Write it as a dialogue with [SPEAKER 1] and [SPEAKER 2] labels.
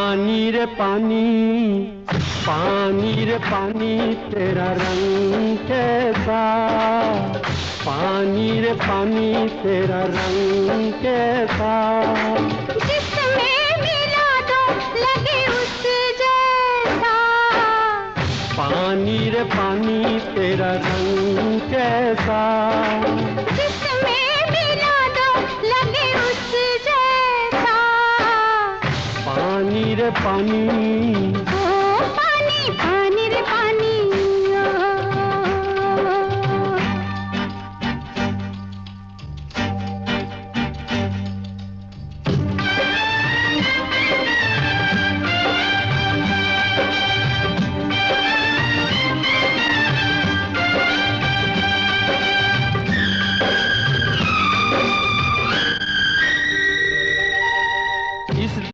[SPEAKER 1] पानी रे पानी, पानी रे पानी तेरा रंग कैसा, पानी रे पानी तेरा रंग कैसा,
[SPEAKER 2] जिसमें मिला दो लगे उस जैसा,
[SPEAKER 1] पानी रे पानी तेरा रंग कैसा,
[SPEAKER 2] जिसमें मिला दो लगे उस जैसा,
[SPEAKER 1] पानी रे पानी।